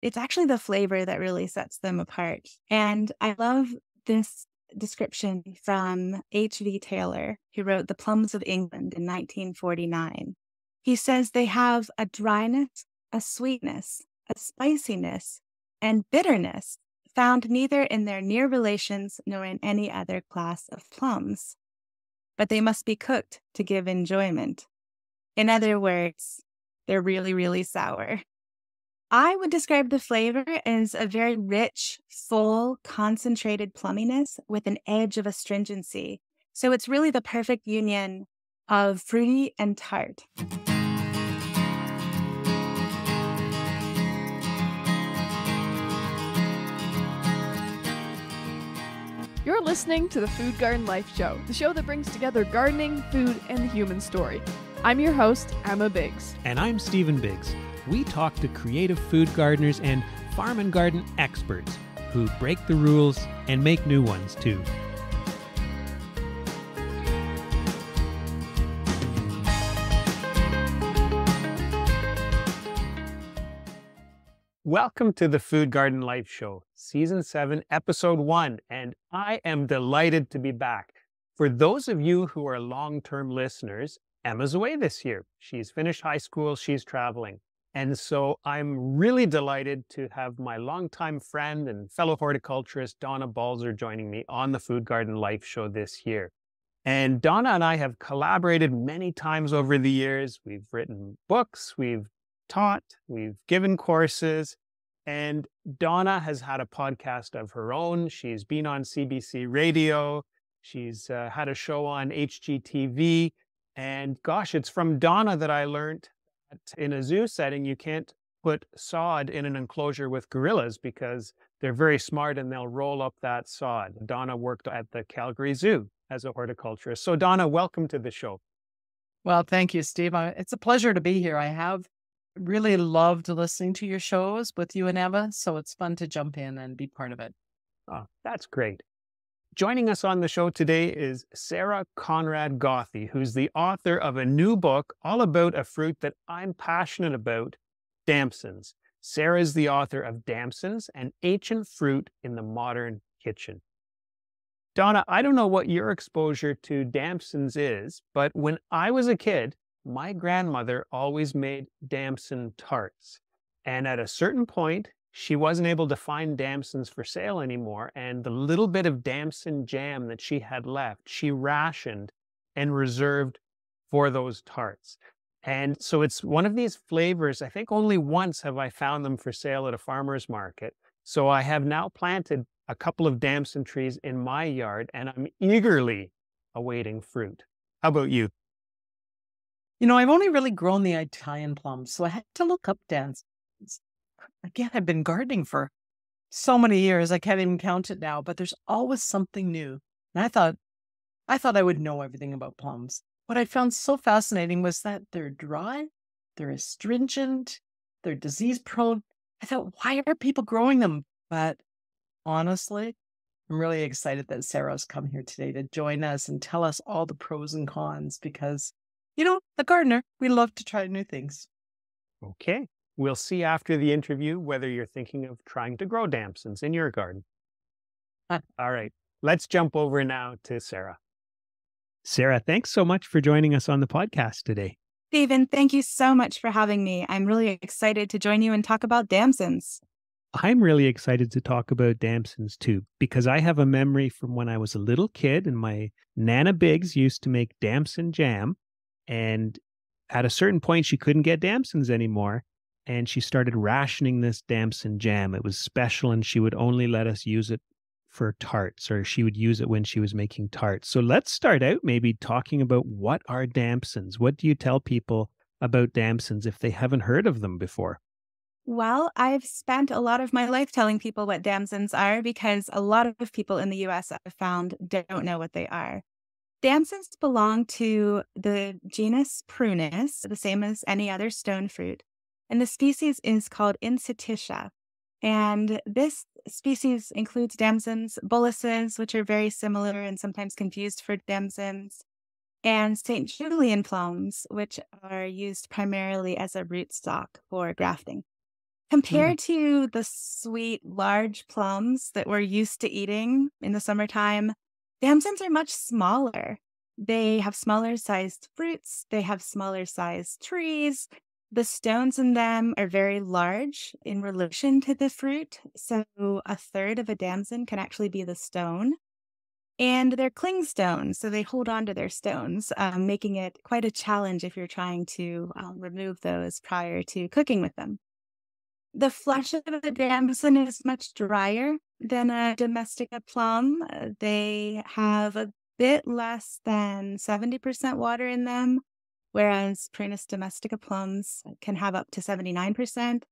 It's actually the flavor that really sets them apart. And I love this description from H.V. Taylor, who wrote The Plums of England in 1949. He says they have a dryness, a sweetness, a spiciness, and bitterness found neither in their near relations nor in any other class of plums. But they must be cooked to give enjoyment. In other words, they're really, really sour. I would describe the flavor as a very rich, full, concentrated plumminess with an edge of astringency. So it's really the perfect union of fruity and tart. You're listening to the Food Garden Life Show, the show that brings together gardening, food, and the human story. I'm your host, Emma Biggs. And I'm Stephen Biggs. We talk to creative food gardeners and farm and garden experts who break the rules and make new ones too. Welcome to the Food Garden Life Show, Season 7, Episode 1, and I am delighted to be back. For those of you who are long-term listeners, Emma's away this year. She's finished high school, she's traveling. And so I'm really delighted to have my longtime friend and fellow horticulturist, Donna Balzer, joining me on the Food Garden Life Show this year. And Donna and I have collaborated many times over the years. We've written books, we've taught, we've given courses, and Donna has had a podcast of her own. She's been on CBC Radio. She's had a show on HGTV. And gosh, it's from Donna that I learned that in a zoo setting, you can't put sod in an enclosure with gorillas because they're very smart and they'll roll up that sod. Donna worked at the Calgary Zoo as a horticulturist. So Donna, welcome to the show. Well, thank you, Steve. It's a pleasure to be here. I have really loved listening to your shows with you and Emma, so it's fun to jump in and be part of it. Oh, that's great. Joining us on the show today is Sarah Conrad Gothie, who's the author of a new book all about a fruit that I'm passionate about, Damsons. Sarah is the author of Damsons, an ancient fruit in the modern kitchen. Donna, I don't know what your exposure to damsons is, but when I was a kid, my grandmother always made damson tarts. And at a certain point, she wasn't able to find damsons for sale anymore. And the little bit of damson jam that she had left, she rationed and reserved for those tarts. And so it's one of these flavors. I think only once have I found them for sale at a farmer's market. So I have now planted a couple of damson trees in my yard, and I'm eagerly awaiting fruit. How about you? You know, I've only really grown the Italian plums, so I had to look up Damsons. Again, I've been gardening for so many years, I can't even count it now, but there's always something new. And I thought I would know everything about plums. What I found so fascinating was that they're dry, they're astringent, they're disease prone. I thought, why are people growing them? But honestly, I'm really excited that Sarah's come here today to join us and tell us all the pros and cons because, you know, the gardener, we love to try new things. Okay. We'll see after the interview whether you're thinking of trying to grow damsons in your garden. All right, let's jump over now to Sarah. Sarah, thanks so much for joining us on the podcast today. Stephen, thank you so much for having me. I'm really excited to join you and talk about damsons. I'm really excited to talk about damsons too, because I have a memory from when I was a little kid and my Nana Biggs used to make damson jam. And at a certain point, she couldn't get damsons anymore. And she started rationing this damson jam. It was special and she would only let us use it for tarts, or she would use it when she was making tarts. So let's start out maybe talking about what are damsons. What do you tell people about damsons if they haven't heard of them before? Well, I've spent a lot of my life telling people what damsons are because a lot of people in the US I've found don't know what they are. Damsons belong to the genus Prunus, the same as any other stone fruit. And the species is called Incititia. And this species includes damsons, bullaces, which are very similar and sometimes confused for damsons, and St. Julian plums, which are used primarily as a rootstock for grafting. Compared to the sweet, large plums that we're used to eating in the summertime, damsons are much smaller. They have smaller sized fruits, they have smaller sized trees. The stones in them are very large in relation to the fruit. So a third of a damson can actually be the stone. And they're clingstones, so they hold on to their stones, making it quite a challenge if you're trying to remove those prior to cooking with them. The flesh of the damson is much drier than a domestica plum. They have a bit less than 70% water in them, whereas Prunus domestica plums can have up to 79%.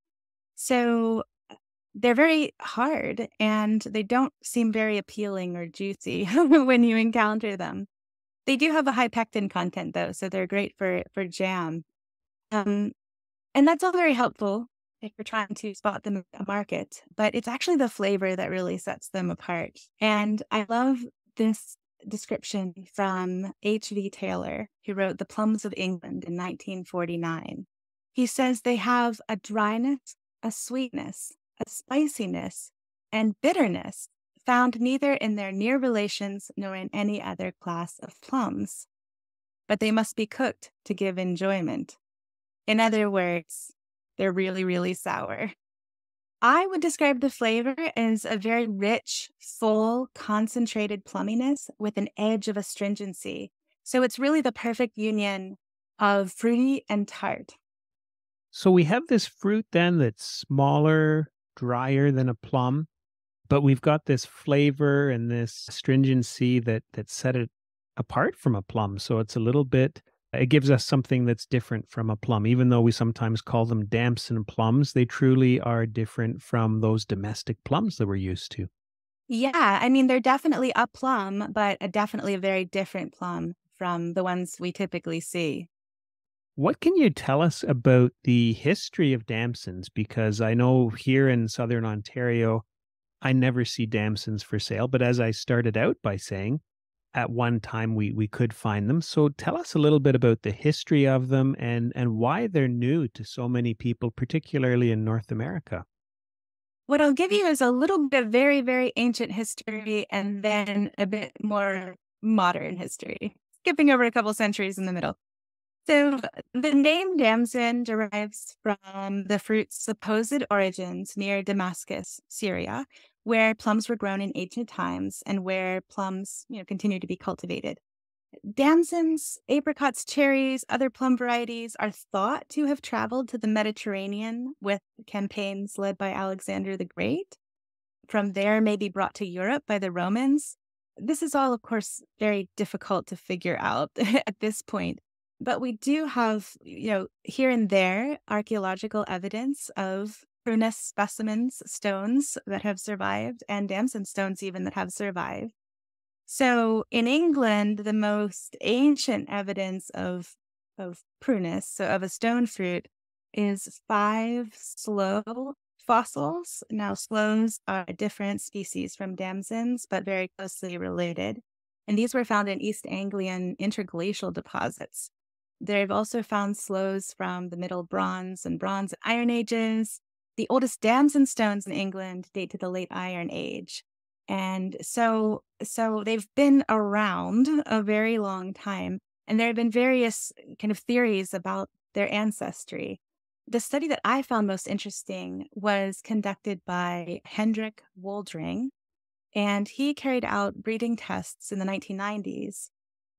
So they're very hard and they don't seem very appealing or juicy when you encounter them. They do have a high pectin content though, so they're great for jam. Um, and that's all very helpful if you're trying to spot them in a market, but it's actually the flavor that really sets them apart. And I love this description from H.V. Taylor, who wrote The Plums of England in 1949. He says they have a dryness, a sweetness, a spiciness, and bitterness found neither in their near relations nor in any other class of plums. But they must be cooked to give enjoyment. In other words, they're really, really sour. I would describe the flavor as a very rich, full, concentrated plumminess with an edge of astringency. So it's really the perfect union of fruity and tart. So we have this fruit then that's smaller, drier than a plum, but we've got this flavor and this astringency that set it apart from a plum. So it's a little bit, it gives us something that's different from a plum. Even though we sometimes call them Damson plums, they truly are different from those domestic plums that we're used to. Yeah, I mean, they're definitely a plum, but definitely a very different plum from the ones we typically see. What can you tell us about the history of damsons? Because I know here in Southern Ontario, I never see damsons for sale. But as I started out by saying, at one time we could find them. So tell us a little bit about the history of them and why they're new to so many people, particularly in North America. What I'll give you is a little bit of very, very ancient history and then a bit more modern history, skipping over a couple centuries in the middle. So the name damson derives from the fruit's supposed origins near Damascus, Syria, where plums were grown in ancient times and where plums, continue to be cultivated. Damsons, apricots, cherries, other plum varieties are thought to have traveled to the Mediterranean with campaigns led by Alexander the Great. From there, may be brought to Europe by the Romans. This is all, of course, very difficult to figure out at this point. But we do have, here and there, archaeological evidence of prunus specimens, stones that have survived, and damson stones even that have survived. So in England, the most ancient evidence of prunus, so of a stone fruit, is 5 sloe fossils. Now, sloes are a different species from damsons, but very closely related. And these were found in East Anglian interglacial deposits. They've also found sloes from the Middle Bronze and Bronze and Iron Ages. The oldest damson stones in England date to the late Iron Age. And so they've been around a very long time. And there have been various kind of theories about their ancestry. The study that I found most interesting was conducted by Hendrik Woldring, and he carried out breeding tests in the 1990s.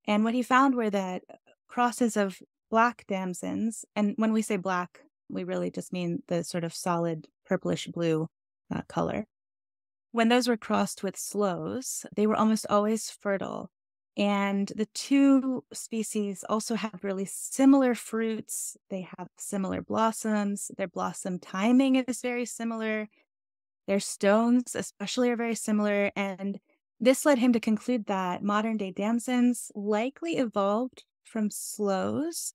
And what he found were that crosses of black damsons, and when we say black, we really just mean the sort of solid purplish blue color. When those were crossed with sloes, they were almost always fertile. And the two species also have really similar fruits. They have similar blossoms. Their blossom timing is very similar. Their stones, especially, are very similar. And this led him to conclude that modern day damsons likely evolved from sloes,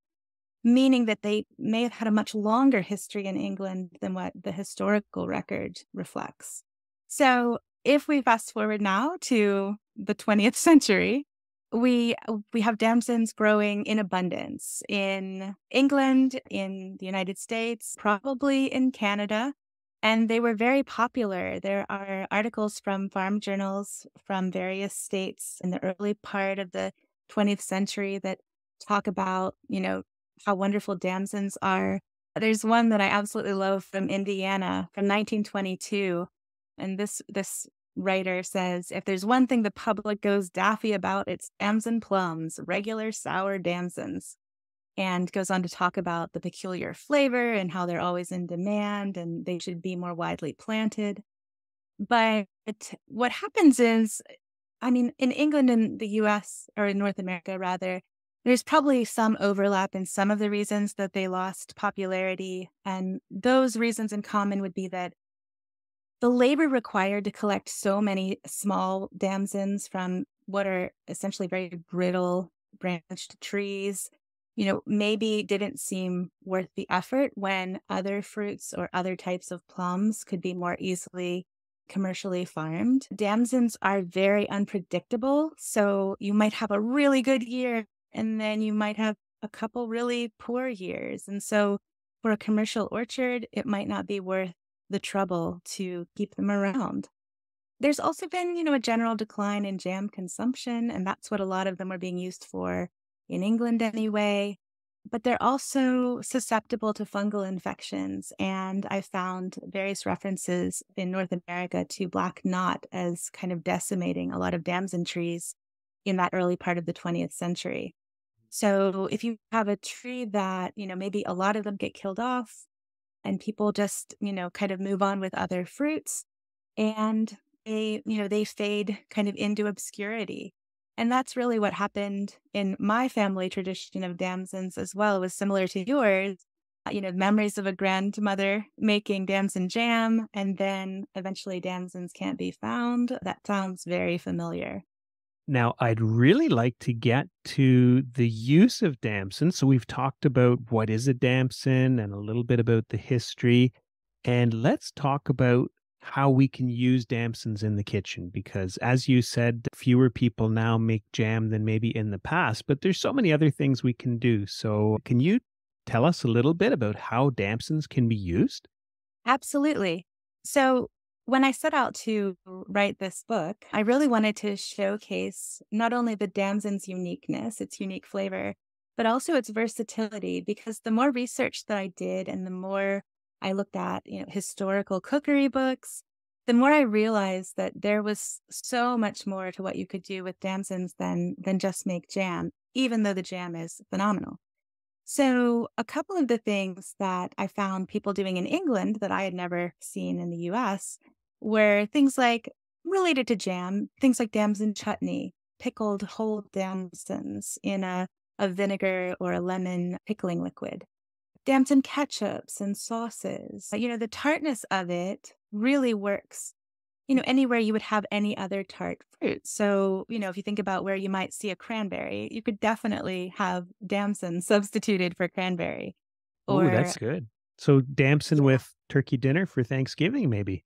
meaning that they may have had a much longer history in England than what the historical record reflects. So if we fast forward now to the 20th century, we have damsons growing in abundance in England, in the United States, probably in Canada. And they were very popular. There are articles from farm journals from various states in the early part of the 20th century that talk about, how wonderful damsons are. There's one that I absolutely love from Indiana from 1922. And this writer says, if there's one thing the public goes daffy about, it's Damson Plums, regular sour damsons. And goes on to talk about the peculiar flavor and how they're always in demand and they should be more widely planted. But what happens is, in England and the US, or in North America rather, there's probably some overlap in some of the reasons that they lost popularity. And those reasons in common would be that the labor required to collect so many small damsons from what are essentially very brittle branched trees, maybe didn't seem worth the effort when other fruits or other types of plums could be more easily commercially farmed. Damsons are very unpredictable, so you might have a really good year and then you might have a couple really poor years. And so for a commercial orchard, it might not be worth the trouble to keep them around. There's also been, a general decline in jam consumption, and that's what a lot of them are being used for in England anyway. But they're also susceptible to fungal infections, and I found various references in North America to black knot as kind of decimating a lot of damson trees in that early part of the 20th century. So if you have a tree that, maybe a lot of them get killed off and people just, kind of move on with other fruits and they fade kind of into obscurity. And that's really what happened in my family tradition of damsons as well. It was similar to yours. Memories of a grandmother making damson jam, and then eventually damsons can't be found. That sounds very familiar. Now, I'd really like to get to the use of damson. So we've talked about what is a damson and a little bit about the history. And let's talk about how we can use damsons in the kitchen, because as you said, fewer people now make jam than maybe in the past, but there's so many other things we can do. So can you tell us a little bit about how damsons can be used? Absolutely. So when I set out to write this book, I really wanted to showcase not only the damson's uniqueness, its unique flavor, but also its versatility, because the more research that I did and the more I looked at, historical cookery books, the more I realized that there was so much more to what you could do with damsons than just make jam, even though the jam is phenomenal. So, a couple of the things that I found people doing in England that I had never seen in the US were things like related to jam, things like damson chutney, pickled whole damsons in a vinegar or a lemon pickling liquid, damson ketchups and sauces. The tartness of it really works anywhere you would have any other tart fruit. So, if you think about where you might see a cranberry, you could definitely have damson substituted for cranberry. Oh, Or, that's good. So damson yeah, with turkey dinner for Thanksgiving, maybe.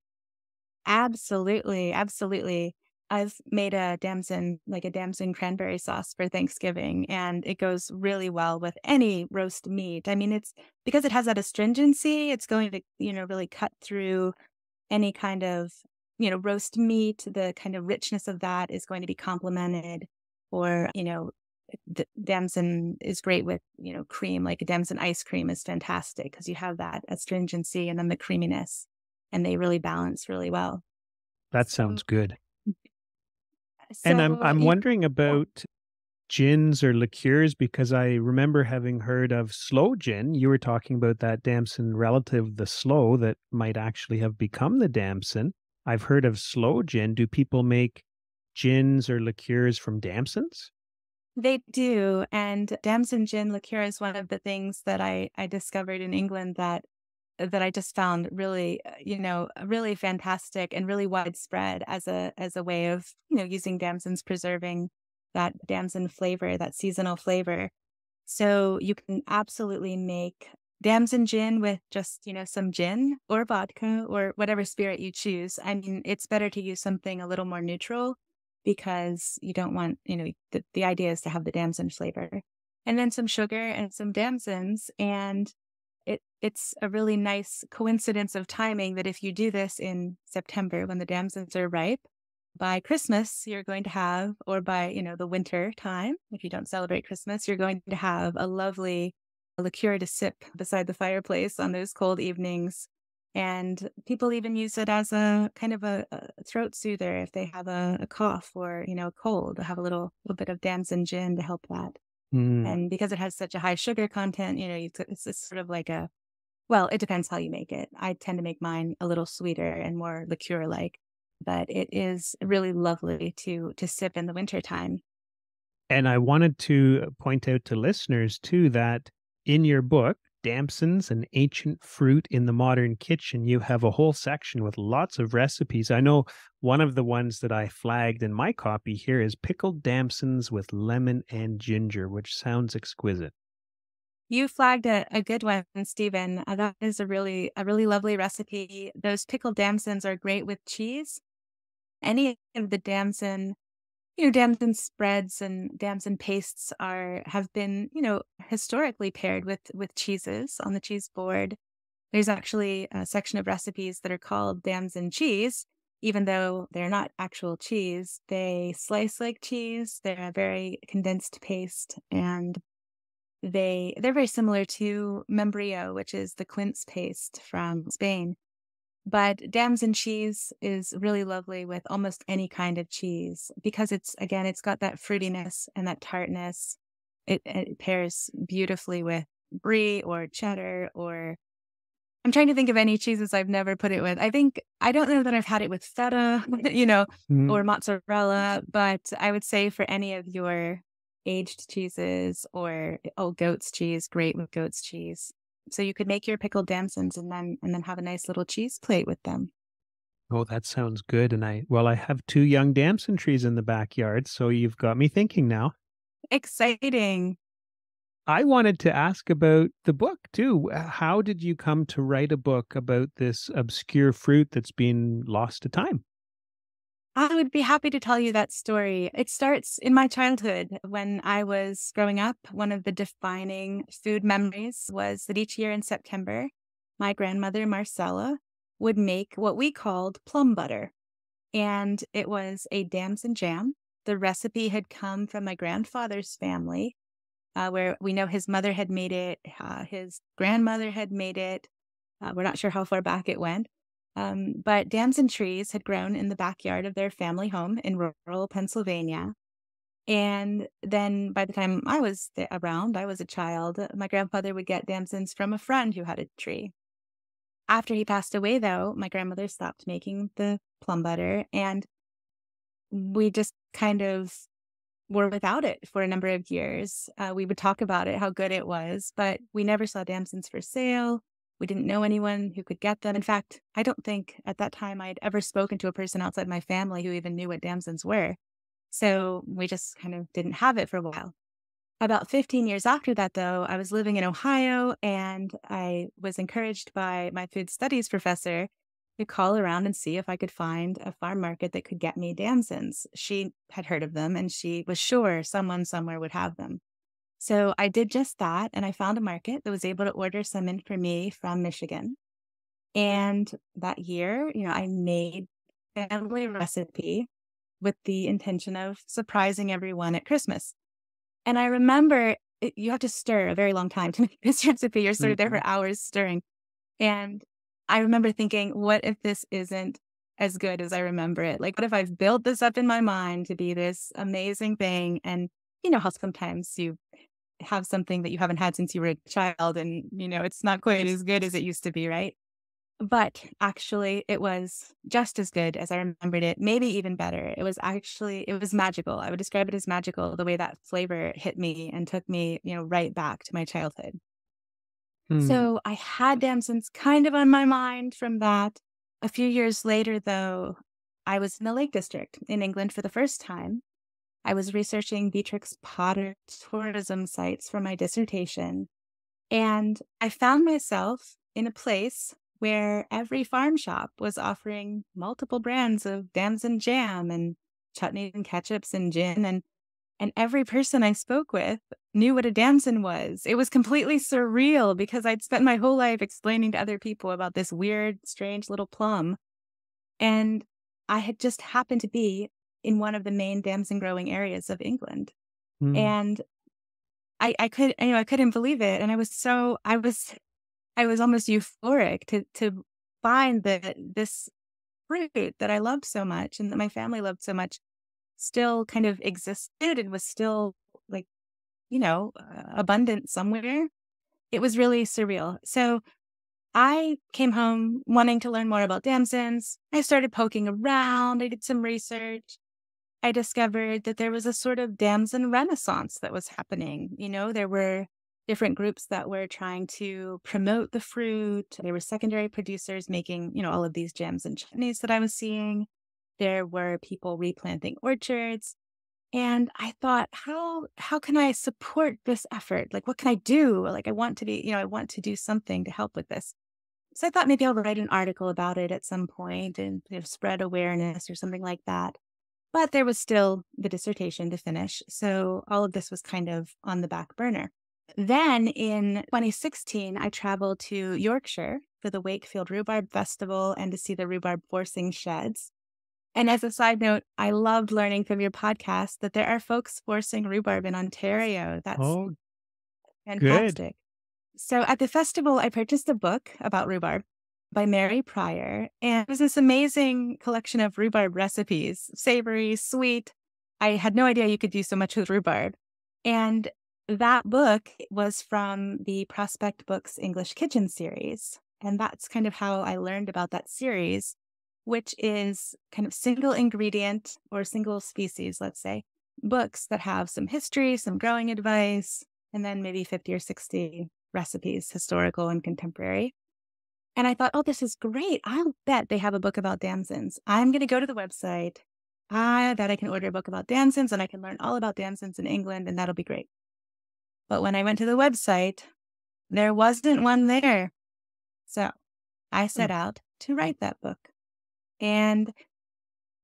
absolutely, absolutely. I've made like a damson cranberry sauce for Thanksgiving, and it goes really well with any roast meat. It's because it has that astringency, it's going to, really cut through any kind of, roast meat. The kind of richness of that is going to be complemented. Or, the damson is great with, cream, like a damson ice cream is fantastic because you have that astringency and then the creaminess, and they really balance really well. That So, sounds good. And I'm so I'm you, wondering yeah. about gins or liqueurs, because I remember having heard of sloe gin. You were talking about that damson relative, the sloe, that might actually have become the damson. I've heard of sloe gin. Do people make gins or liqueurs from damsons? They do. And damson gin liqueur is one of the things that I discovered in England that I just found really, really fantastic and really widespread as a way of, using damsons, preserving that damson flavor, that seasonal flavor. So you can absolutely make damson gin with just, some gin or vodka or whatever spirit you choose. It's better to use something a little more neutral because you don't want, the idea is to have the damson flavor. And then some sugar and some damsons, and it it's a really nice coincidence of timing that if you do this in September when the damsons are ripe, by Christmas you're going to have, or by, the winter time, if you don't celebrate Christmas, you're going to have a lovely liqueur to sip beside the fireplace on those cold evenings. And people even use it as a kind of a throat soother if they have a cough or, a cold. They'll have a little bit of damson gin to help that. Mm. And because it has such a high sugar content, it's sort of like well, it depends how you make it. I tend to make mine a little sweeter and more liqueur-like, but it is really lovely to sip in the wintertime. And I wanted to point out to listeners too that in your book, Damsons, an Ancient Fruit in the Modern Kitchen, you have a whole section with lots of recipes. I know one of the ones that I flagged in my copy here is pickled damsons with lemon and ginger, which sounds exquisite. You flagged a good one, Stephen. That is a really lovely recipe. Those pickled damsons are great with cheese. Any of the damson spreads and damson pastes have been, historically paired with cheeses on the cheese board. There's actually a section of recipes that are called damson cheese, even though they're not actual cheese. They slice like cheese. They're a very condensed paste, and they're very similar to membrillo, which is the quince paste from Spain. But damson cheese is really lovely with almost any kind of cheese because it's got that fruitiness and that tartness. It pairs beautifully with brie or cheddar, or I'm trying to think of any cheeses I've never put it with. I don't know that I've had it with feta, Mm. or mozzarella, but I would say for any of your aged cheeses or goat's cheese, great with goat's cheese. So you could make your pickled damsons and then have a nice little cheese plate with them. Oh, that sounds good. And I have two young damson trees in the backyard, so you've got me thinking now. Exciting. I wanted to ask about the book too. How did you come to write a book about this obscure fruit that's been lost to time? I would be happy to tell you that story. It starts in my childhood when I was growing up. One of the defining food memories was that each year in September, my grandmother, Marcella, would make what we called plum butter. And it was a damson jam. The recipe had come from my grandfather's family, where we know his mother had made it, his grandmother had made it. We're not sure how far back it went. But damson trees had grown in the backyard of their family home in rural Pennsylvania. And then by the time I was around, I was a child, my grandfather would get damsons from a friend who had a tree. After he passed away, though, my grandmother stopped making the plum butter, and we just kind of were without it for a number of years. We would talk about it, how good it was, but we never saw damsons for sale. We didn't know anyone who could get them. In fact, I don't think at that time I'd ever spoken to a person outside my family who even knew what damsons were. So we just kind of didn't have it for a while. About 15 years after that, though, I was living in Ohio, and I was encouraged by my food studies professor to call around and see if I could find a farm market that could get me damsons. She had heard of them, and she was sure someone somewhere would have them. So I did just that, and I found a market that was able to order some in for me from Michigan. And that year, I made a family recipe with the intention of surprising everyone at Christmas. And I remember you have to stir a very long time to make this recipe. You're sort of there Mhm. for hours stirring. And I remember thinking, what if this isn't as good as I remember it? Like, what if I've built this up in my mind to be this amazing thing? And you know how sometimes you have something that you haven't had since you were a child, and it's not quite as good as it used to be, right? But actually, it was just as good as I remembered it, maybe even better. It was magical. I would describe it as magical, the way that flavor hit me and took me, right back to my childhood. Hmm. So I had damsons kind of on my mind from that. A few years later, though, I was in the Lake District in England for the first time. I was researching Beatrix Potter tourism sites for my dissertation, and I found myself in a place where every farm shop was offering multiple brands of damson jam and chutneys and ketchups and gin. And And every person I spoke with knew what a damson was. It was completely surreal because I'd spent my whole life explaining to other people about this weird, strange little plum. And I had just happened to be in one of the main damson growing areas of England. Mm. And I couldn't believe it. And I was almost euphoric to find that this fruit that I loved so much and that my family loved so much still kind of existed and was still like, abundant somewhere. It was really surreal. So I came home wanting to learn more about damsons. I started poking around. I did some research. I discovered that there was a sort of damson renaissance that was happening. There were different groups that were trying to promote the fruit. There were secondary producers making, all of these jams and chutneys that I was seeing. There were people replanting orchards. And I thought, how can I support this effort? Like, what can I do? Like, I want to do something to help with this. So I thought maybe I'll write an article about it at some point and spread awareness or something like that. But there was still the dissertation to finish. So all of this was kind of on the back burner. Then in 2016, I traveled to Yorkshire for the Wakefield Rhubarb Festival and to see the rhubarb forcing sheds. And as a side note, I loved learning from your podcast that there are folks forcing rhubarb in Ontario. That's Oh, good. fantastic. So at the festival, I purchased a book about rhubarb by Mary Pryor, and it was this amazing collection of rhubarb recipes, savory, sweet. I had no idea you could do so much with rhubarb. And that book was from the Prospect Books English Kitchen series. And that's kind of how I learned about that series, which is kind of single ingredient or single species, let's say, books that have some history, some growing advice, and then maybe 50 or 60 recipes, historical and contemporary. And I thought, oh, this is great. I'll bet they have a book about damsons. I'm going to go to the website. I bet I can order a book about damsons and I can learn all about damsons in England, and that'll be great. But when I went to the website, there wasn't one there. So I set out to write that book. And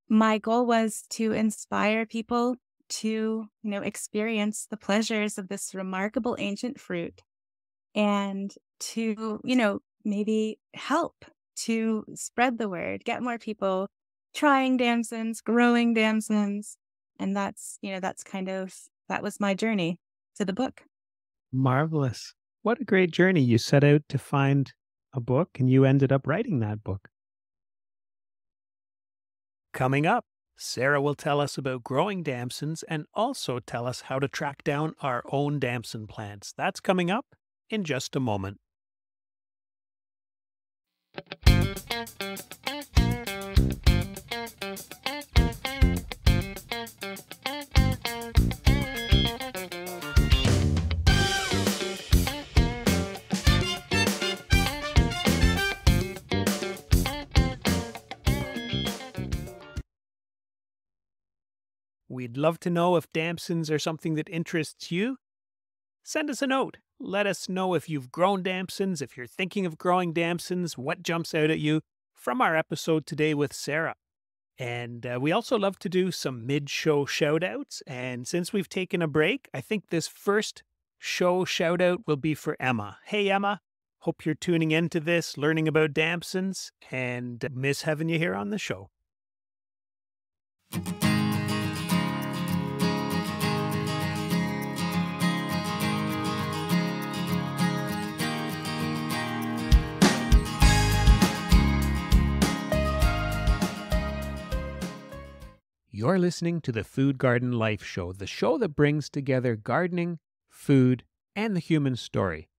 my goal was to inspire people to, experience the pleasures of this remarkable ancient fruit and to, maybe help to spread the word, get more people trying damsons, growing damsons. And that was my journey to the book. Marvelous. What a great journey. You set out to find a book and you ended up writing that book. Coming up, Sarah will tell us about growing damsons and also tell us how to track down our own damson plants. That's coming up in just a moment. We'd love to know if damsons are something that interests you. Send us a note. Let us know if you've grown damsons, if you're thinking of growing damsons, what jumps out at you from our episode today with Sarah. And we also love to do some mid-show shout-outs. And since we've taken a break, I think this first show shout-out will be for Emma. Hey, Emma. Hope you're tuning into this, learning about damsons, and miss having you here on the show. You're listening to the Food Garden Life Show, the show that brings together gardening, food, and the human story.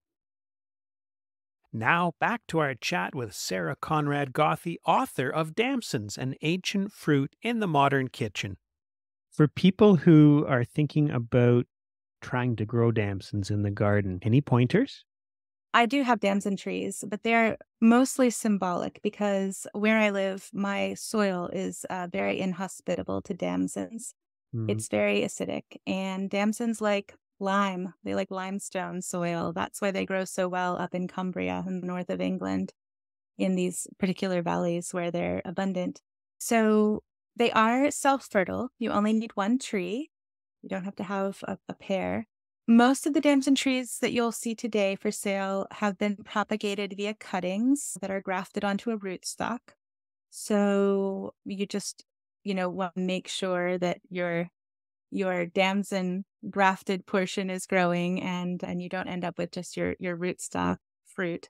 Now, back to our chat with Sarah Conrad Gothie, author of Damsons, an ancient fruit in the modern kitchen. For people who are thinking about trying to grow damsons in the garden, any pointers? I do have damson trees, but they're mostly symbolic because where I live, my soil is very inhospitable to damsons. It's very acidic, and damsons like lime. They like limestone soil. That's why they grow so well up in Cumbria in the north of England, in these particular valleys where they're abundant. So they are self-fertile. You only need one tree. You don't have to have a pair. Most of the damson trees that you'll see today for sale have been propagated via cuttings that are grafted onto a rootstock. So you just, want to make sure that your damson grafted portion is growing and you don't end up with just your rootstock fruit.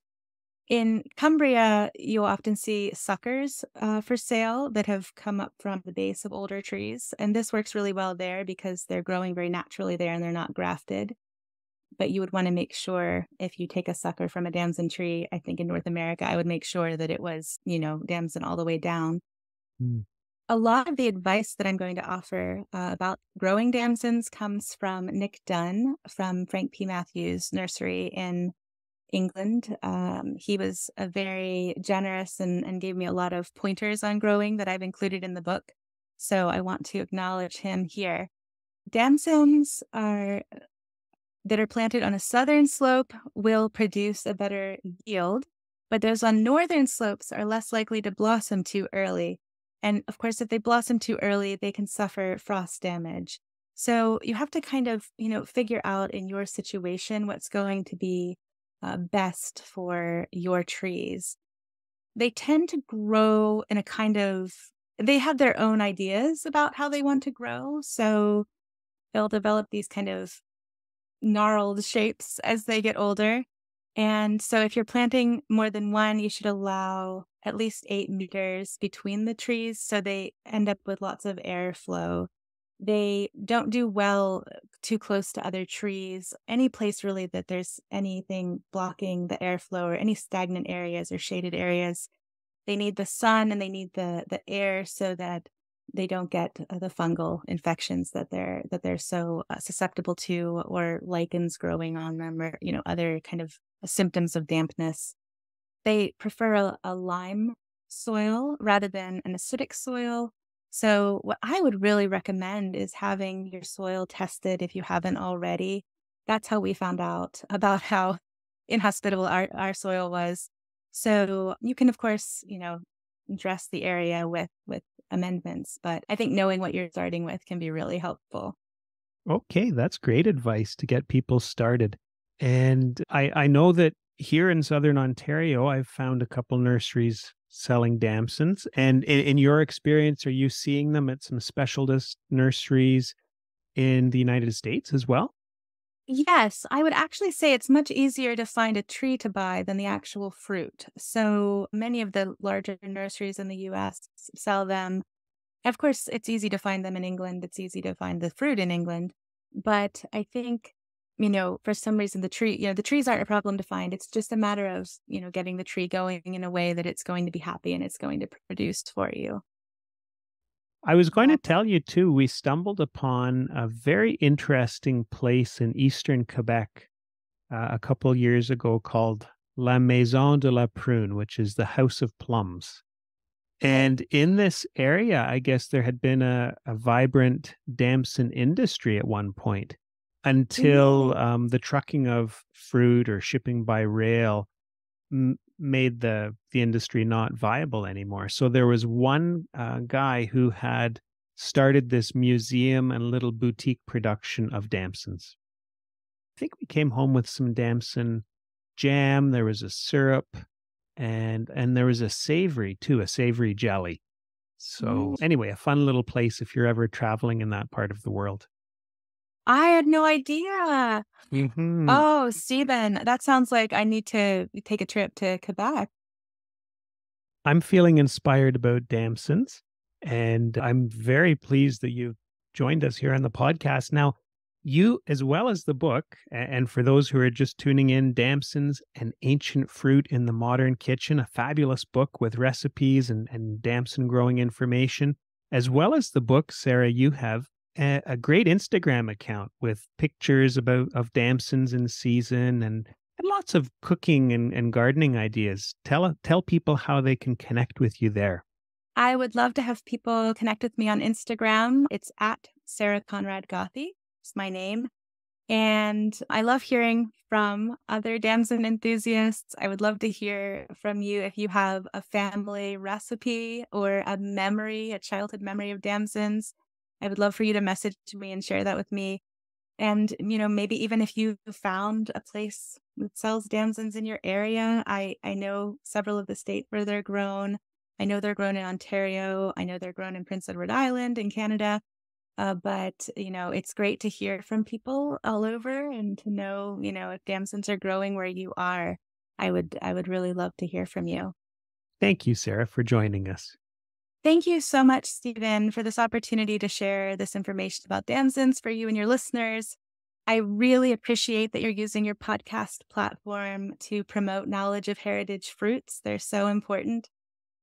In Cumbria, you'll often see suckers for sale that have come up from the base of older trees. And this works really well there because they're growing very naturally there and they're not grafted. But you would want to make sure if you take a sucker from a damson tree, I think in North America, I would make sure that it was, damson all the way down. Mm. A lot of the advice that I'm going to offer about growing damsons comes from Nick Dunn from Frank P. Matthews Nursery in England. He was a very generous and gave me a lot of pointers on growing that I've included in the book. So I want to acknowledge him here. Damsons that are planted on a southern slope will produce a better yield, but those on northern slopes are less likely to blossom too early. And of course, if they blossom too early, they can suffer frost damage. So you have to kind of, figure out in your situation what's going to be best for your trees. They tend to grow in they have their own ideas about how they want to grow. So they'll develop these kind of gnarled shapes as they get older. And so if you're planting more than one, you should allow at least 8 meters between the trees so they end up with lots of airflow. They don't do well too close to other trees. Any place really that there's anything blocking the airflow or any stagnant areas or shaded areas, they need the sun and they need the air so that they don't get the fungal infections that they're so susceptible to, or lichens growing on them, or other kind of symptoms of dampness. They prefer a lime soil rather than an acidic soil. So what I would really recommend is having your soil tested if you haven't already. That's how we found out about how inhospitable our soil was. So you can, of course, dress the area with amendments, but I think knowing what you're starting with can be really helpful. Okay, that's great advice to get people started. And I know that here in Southern Ontario, I've found a couple nurseries selling damsons. And in your experience, are you seeing them at some specialist nurseries in the United States as well? Yes, I would actually say it's much easier to find a tree to buy than the actual fruit. So many of the larger nurseries in the US sell them. Of course, it's easy to find them in England. It's easy to find the fruit in England. But I think, for some reason, the trees aren't a problem to find. It's just a matter of, getting the tree going in a way that it's going to be happy and it's going to produce for you. I was going to tell you too, we stumbled upon a very interesting place in eastern Quebec a couple years ago called La Maison de la Prune, which is the House of Plums. And in this area, I guess there had been a vibrant damson industry at one point until the trucking of fruit or shipping by rail made the industry not viable anymore. So there was one guy who had started this museum and little boutique production of damsons. I think we came home with some damson jam. There was a syrup, and there was a savory too, a savory jelly. So anyway, a fun little place if you're ever traveling in that part of the world. I had no idea. Mm-hmm. Oh, Stephen, that sounds like I need to take a trip to Quebec. I'm feeling inspired about damsons, and I'm very pleased that you've joined us here on the podcast. Now, you, as well as the book, and for those who are just tuning in, Damsons, An Ancient Fruit in the Modern Kitchen, a fabulous book with recipes and damson growing information, as well as the book, Sarah, you have a great Instagram account with pictures of damsons in season and lots of cooking and gardening ideas. Tell people how they can connect with you there. I would love to have people connect with me on Instagram. It's at Sarah Conrad Gothie. It's my name. And I love hearing from other damson enthusiasts. I would love to hear from you if you have a family recipe or a childhood memory of damsons. I would love for you to message me and share that with me. And, maybe even if you found a place that sells damsons in your area, I know several of the states where they're grown. I know they're grown in Ontario. I know they're grown in Prince Edward Island in Canada. But, it's great to hear from people all over and to know, if damsons are growing where you are. I would really love to hear from you. Thank you, Sarah, for joining us. Thank you so much, Stephen, for this opportunity to share this information about damsons for you and your listeners. I really appreciate that you're using your podcast platform to promote knowledge of heritage fruits. They're so important.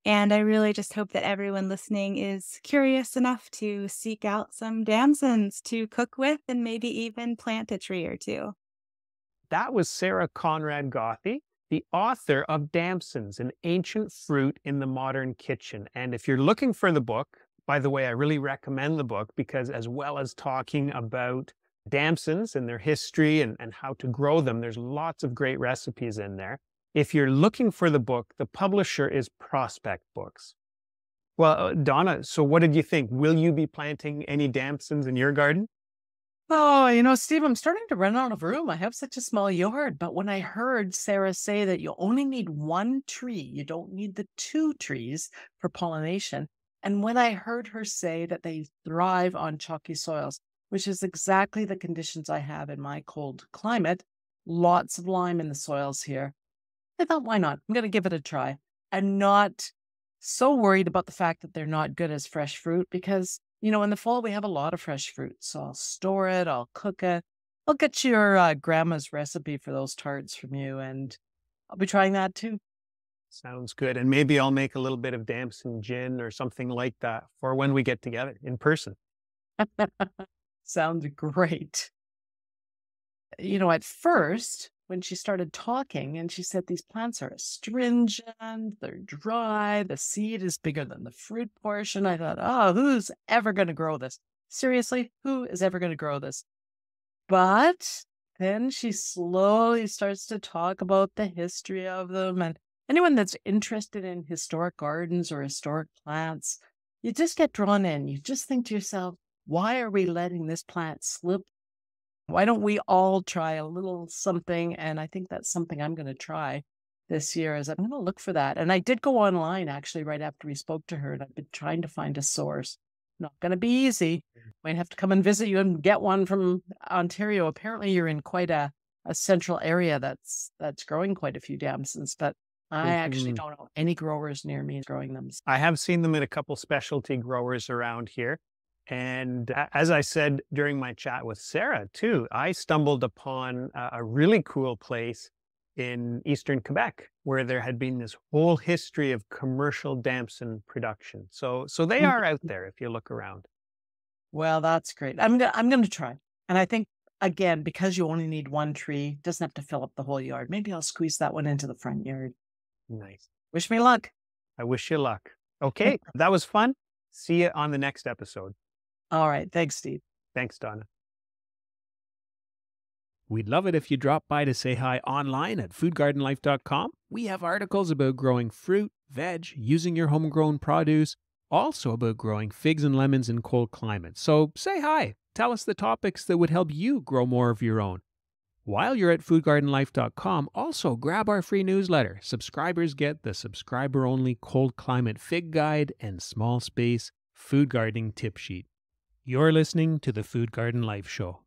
And I really just hope that everyone listening is curious enough to seek out some damsons to cook with and maybe even plant a tree or two. That was Sarah Conrad Gothie, the author of Damsons, an ancient fruit in the modern kitchen. And if you're looking for the book, by the way, I really recommend the book because as well as talking about damsons and their history and how to grow them, there's lots of great recipes in there. If you're looking for the book, the publisher is Prospect Books. Well, Donna, so what did you think? Will you be planting any damsons in your garden? Oh, Steve, I'm starting to run out of room. I have such a small yard. But when I heard Sarah say that you only need one tree, you don't need the two trees for pollination. And when I heard her say that they thrive on chalky soils, which is exactly the conditions I have in my cold climate, lots of lime in the soils here, I thought, why not? I'm going to give it a try. I'm not so worried about the fact that they're not good as fresh fruit because, in the fall we have a lot of fresh fruit. So I'll store it, I'll cook it. I'll get your grandma's recipe for those tarts from you, and I'll be trying that too. Sounds good. And maybe I'll make a little bit of damson gin or something like that for when we get together in person. Sounds great. At first, when she started talking and she said these plants are astringent, they're dry, the seed is bigger than the fruit portion, I thought, oh, who's ever going to grow this? Seriously, who is ever going to grow this? But then she slowly starts to talk about the history of them. And anyone that's interested in historic gardens or historic plants, you just get drawn in. You just think to yourself, why are we letting this plant slip? Why don't we all try a little something? And I think that's something I'm going to try this year is I'm going to look for that. And I did go online actually right after we spoke to her, and I've been trying to find a source. Not going to be easy. Might have to come and visit you and get one from Ontario. Apparently you're in quite a central area that's growing quite a few damsons, but I actually don't know any growers near me growing them. I have seen them in a couple specialty growers around here. And as I said during my chat with Sarah too, I stumbled upon a really cool place in eastern Quebec where there had been this whole history of commercial damson production. So they are out there if you look around. Well, that's great. I'm going to try. And I think, again, because you only need one tree, doesn't have to fill up the whole yard. Maybe I'll squeeze that one into the front yard. Nice. Wish me luck. I wish you luck. Okay, that was fun. See you on the next episode. All right. Thanks, Steve. Thanks, Donna. We'd love it if you drop by to say hi online at foodgardenlife.com. We have articles about growing fruit, veg, using your homegrown produce, also about growing figs and lemons in cold climates. So say hi. Tell us the topics that would help you grow more of your own. While you're at foodgardenlife.com, also grab our free newsletter. Subscribers get the subscriber-only cold climate fig guide and small space food gardening tip sheet. You're listening to the Food Garden Life Show.